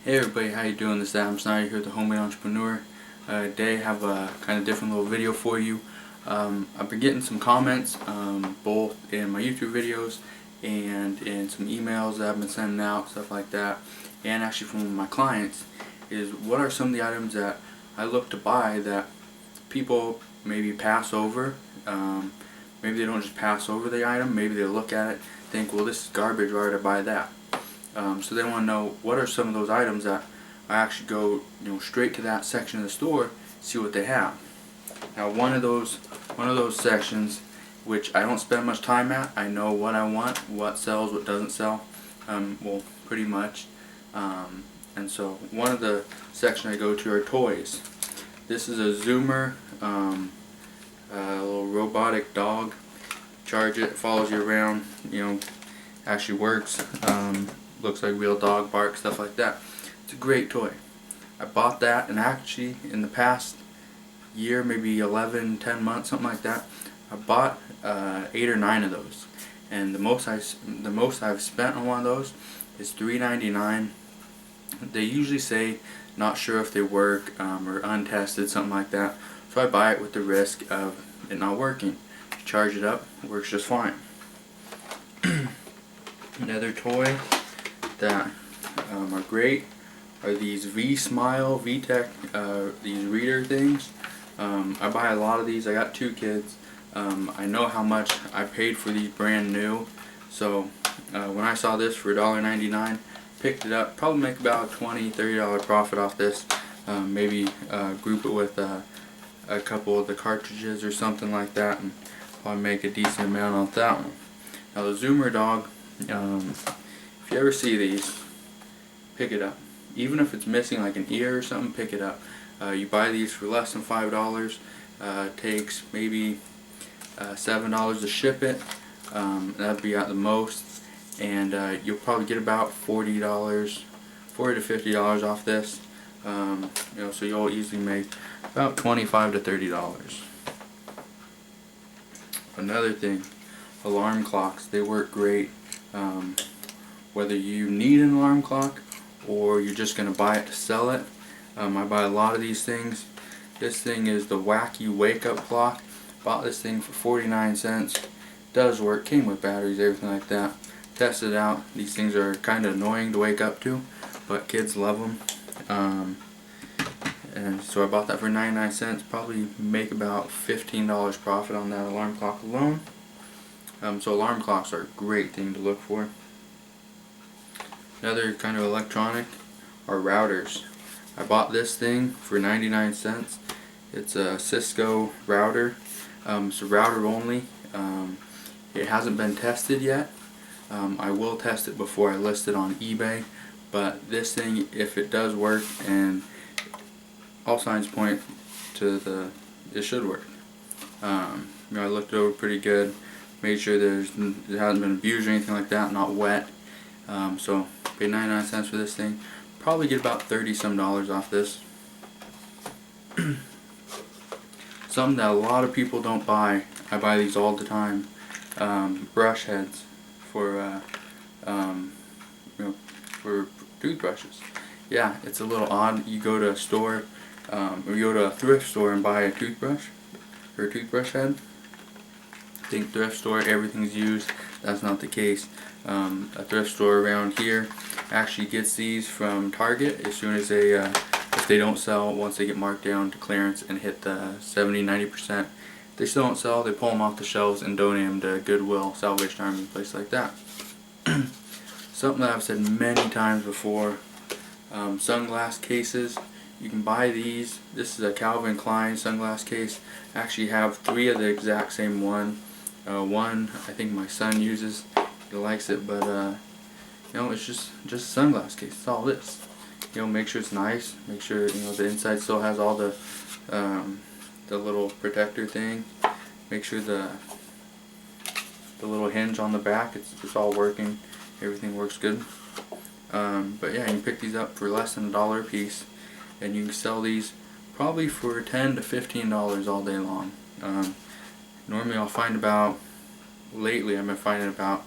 Hey everybody, how you doing? This is Adam Snyder here, the Homemade Entrepreneur. Today I have a kind of different little video for you. I've been getting some comments, both in my YouTube videos and in some emails that I've been sending out, stuff like that, and actually from my clients, is what are some of the items that I look to buy that people maybe pass over. Maybe they don't just pass over the item, maybe they look at it, think, well, this is garbage, why would I buy that? So they want to know what are some of those items that I actually go straight to that section of the store, see what they have. Now one of those sections which I don't spend much time at, I know what I want, what sells, what doesn't sell, well, pretty much. And so one of the sections I go to are toys. This is a Zoomer, a little robotic dog. Charge it, follows you around, actually works. Looks like real dog, bark, stuff like that. It's a great toy. I bought that, and actually in the past year, maybe 11, 10 months, something like that, I bought 8 or 9 of those, and the most I've spent on one of those is $3.99. They usually say not sure if they work or untested, something like that. So I buy it with the risk of it not working. Charge it up, it works just fine. Another toy that are great are these V-Smile, V-Tech, these reader things. I buy a lot of these. I got 2 kids. I know how much I paid for these brand new, so when I saw this for $1.99, picked it up. Probably make about $20, $30 profit off this. Maybe group it with a couple of the cartridges or something like that, and probably make a decent amount off that one. Now the Zoomer dog, if you ever see these, pick it up. Even if it's missing like an ear or something, pick it up. You buy these for less than $5. Takes maybe $7 to ship it. That'd be at the most, and you'll probably get about $40 to $50 off this. So you'll easily make about $25 to $30. Another thing, alarm clocks. They work great. Whether you need an alarm clock or you're just going to buy it to sell it. I buy a lot of these things. This thing is the Wacky Wake Up Clock. Bought this thing for 49 cents. Does work, came with batteries, everything like that. Tested it out. These things are kind of annoying to wake up to, but kids love them. And so I bought that for 99 cents. Probably make about $15 profit on that alarm clock alone. So alarm clocks are a great thing to look for. Another kind of electronic are routers. I bought this thing for 99 cents. It's a Cisco router. It's a router only. It hasn't been tested yet. I will test it before I list it on eBay. But this thing, if it does work, and all signs point to it should work. I looked it over pretty good. Made sure it hasn't been abused or anything like that, not wet. So paid 99 cents for this thing. Probably get about 30 some dollars off this. Something that a lot of people don't buy. I buy these all the time. Brush heads for for toothbrushes. Yeah, it's a little odd. You go to a store, or you go to a thrift store and buy a toothbrush or a toothbrush head. Think thrift store, everything's used. That's not the case. A thrift store around here actually gets these from Target as soon as they, if they don't sell, once they get marked down to clearance and hit the 70-90%. If they still don't sell, they pull them off the shelves and donate them to Goodwill, Salvation Army, place like that. Something that I've said many times before, sunglass cases. You can buy these. This is a Calvin Klein sunglass case. I actually have 3 of the exact same one. One I think my son uses. He likes it, but it's just a sunglass case. That's all it is. Make sure it's nice. Make sure the inside still has all the little protector thing. Make sure the little hinge on the back, it's all working. Everything works good. But yeah, you can pick these up for less than $1 a piece, and you can sell these probably for $10 to $15 all day long. Normally I'll find about, lately I've been finding about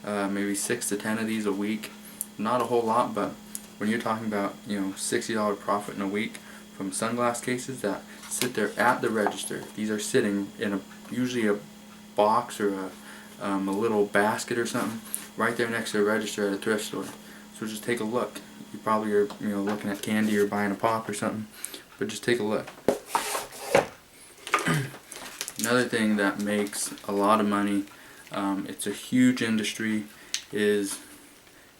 maybe 6 to 10 of these a week. Not a whole lot, but when you're talking about, you know, $60 profit in a week from sunglass cases that sit there at the register. These are sitting in usually a box or a little basket or something right there next to the register at a thrift store. So just take a look. You probably are, you know, looking at candy or buying a pop or something, but just take a look. Another thing that makes a lot of money, it's a huge industry, is,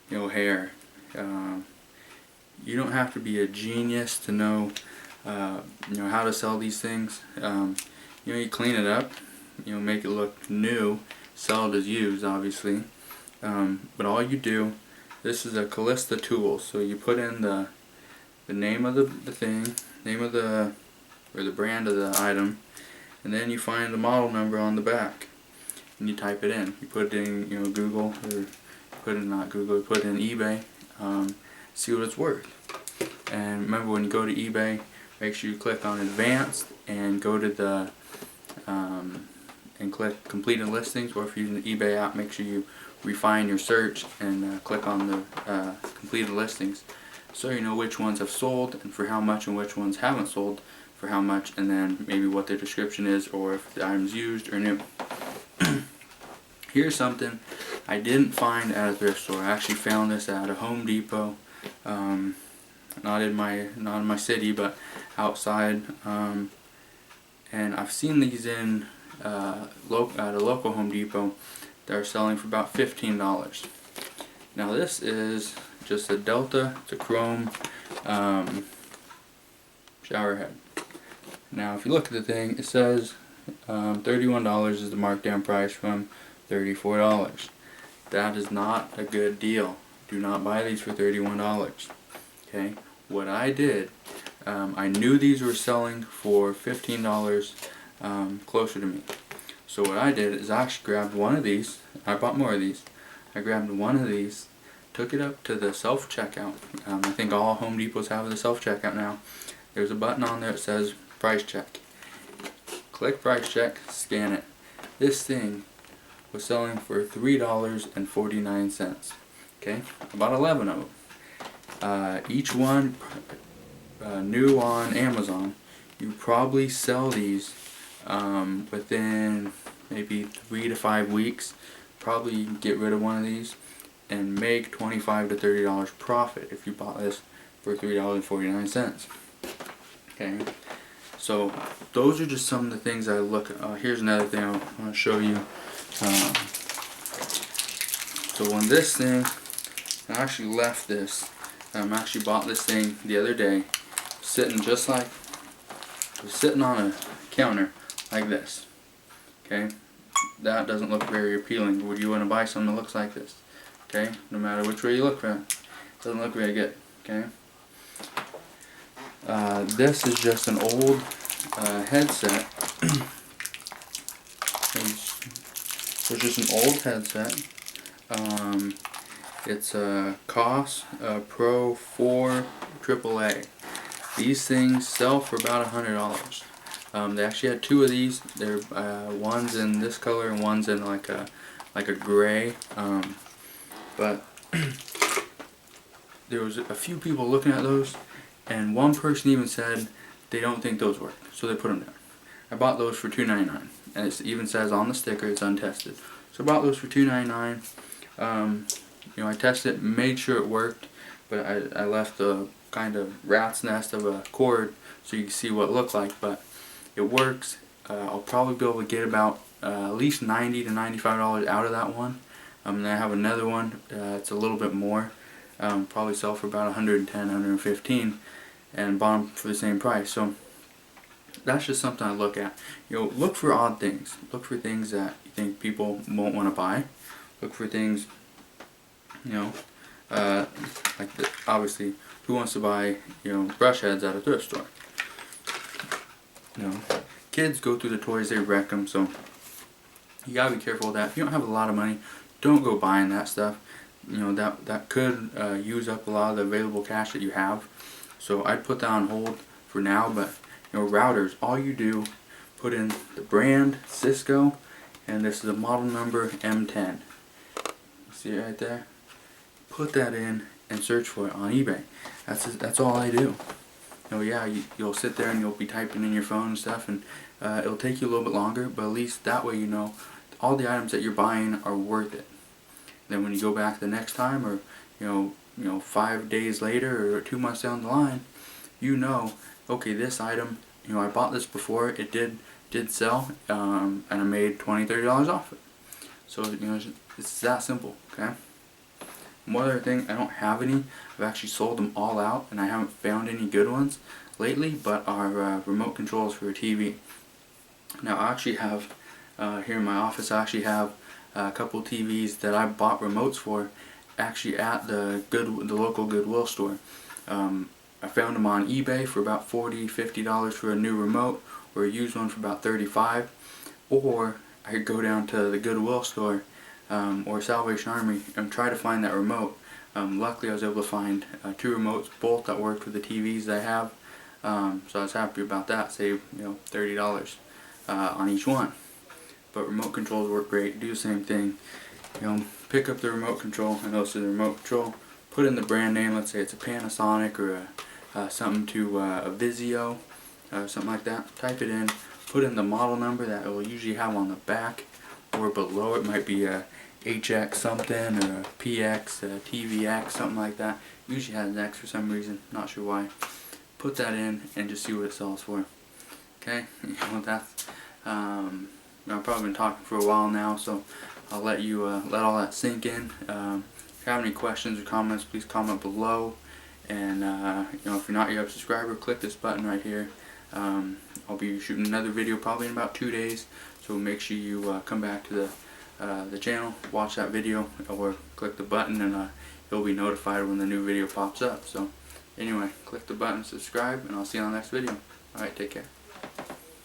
you know, hair. You don't have to be a genius to know, you know, how to sell these things. You know, you clean it up, you know, make it look new, sell it as used, obviously. But all you do, this is a Callista tool. So you put in the name of the thing, name of the brand of the item, and then you find the model number on the back, and you type it in. You put it in, you know, Google, or put it in, not Google, put it in eBay. See what it's worth. And remember, when you go to eBay, make sure you click on Advanced and go to the and click Completed Listings, or if you're using the eBay app, make sure you refine your search and click on the Completed Listings, so you know which ones have sold and for how much, and which ones haven't sold for how much, and then maybe what their description is, or if the item's used or new. Here's something I didn't find at a thrift store. I actually found this at a Home Depot, not in my city, but outside. And I've seen these in at a local Home Depot that are selling for about $15. Now this is just a Delta to chrome shower head. Now if you look at the thing, it says $31 is the markdown price from $34. That is not a good deal. Do not buy these for $31. Okay, what I did, I knew these were selling for $15 closer to me. So what I did is I actually grabbed one of these. I bought more of these. I grabbed one of these, took it up to the self-checkout. I think all Home Depots have the self-checkout now. There's a button on there that says price check. Click price check, scan it. This thing was selling for $3.49. Okay, about 11 of them. Each one new on Amazon. You probably sell these within maybe 3 to 5 weeks. Probably get rid of one of these and make $25 to $30 profit if you bought this for $3.49. Okay, so those are just some of the things I look at. Here's another thing I want to show you. So when this thing, I actually left this. I actually bought this thing the other day, sitting just like, it was sitting on a counter like this. Okay, that doesn't look very appealing. Would you want to buy something that looks like this? Okay, no matter which way you look at it, it doesn't look very good. Okay, this is just an old headset. It's just an old headset. It's a COS Pro 4 AAA. These things sell for about $100. They actually had two of these. They're one's in this color and one's in like a gray. But there was a few people looking at those, and one person even said they don't think those work, so they put them down. I bought those for $2.99, and it even says on the sticker it's untested. So I bought those for $2.99. You know, I tested it, made sure it worked, but I left a kind of rat's nest of a cord so you can see what it looked like. But it works. I'll probably be able to get about at least $90 to $95 out of that one. And I have another one. It's a little bit more. Probably sell for about $110, $115, and bought them for the same price. So that's just something I look at. You know, look for odd things. Look for things that you think people won't want to buy. Look for things, you know, like obviously, who wants to buy, you know, brush heads at a thrift store? You know, kids go through the toys, they wreck them. So you gotta be careful with that. If you don't have a lot of money, don't go buying that stuff. You know, that could use up a lot of the available cash that you have. So I'd put that on hold for now. But you know, routers, all you do, put in the brand Cisco, and this is a model number M10. See it right there? Put that in, and search for it on eBay. That's all I do. Yeah, you'll sit there and you'll be typing in your phone and stuff, and it'll take you a little bit longer, but at least that way you know all the items that you're buying are worth it. Then when you go back the next time, or 5 days later or 2 months down the line, okay, this item, I bought this before, it did sell, and I made $20-30 off it. So it's that simple. Okay. One other thing, I don't have any. I've actually sold them all out, and I haven't found any good ones lately, but are remote controls for a TV. Now I actually have, here in my office, I actually have a couple TVs that I bought remotes for, actually at the local Goodwill store. I found them on eBay for about $40-50 for a new remote, or a used one for about $35, or I could go down to the Goodwill store or Salvation Army and try to find that remote. Luckily I was able to find 2 remotes, both that worked with the TVs that I have, so I was happy about that. Saved $30 on each one. But remote controls work great. Do the same thing. Pick up the remote control, and also the remote control, put in the brand name. Let's say it's a Panasonic, or something to a Vizio, something like that. Type it in, put in the model number that it will usually have on the back, or below it might be a HX something, or a PX, a TVX, something like that. Usually has an X for some reason, not sure why. Put that in and just see what it sells for. Okay, that's I've probably been talking for a while now, so I'll let you let all that sink in. If you have any questions or comments, please comment below. And if you're not yet a subscriber, click this button right here. I'll be shooting another video probably in about 2 days, so make sure you come back to the channel, watch that video, or click the button, and you'll be notified when the new video pops up. So anyway, click the button, subscribe, and I'll see you on the next video. Alright, take care.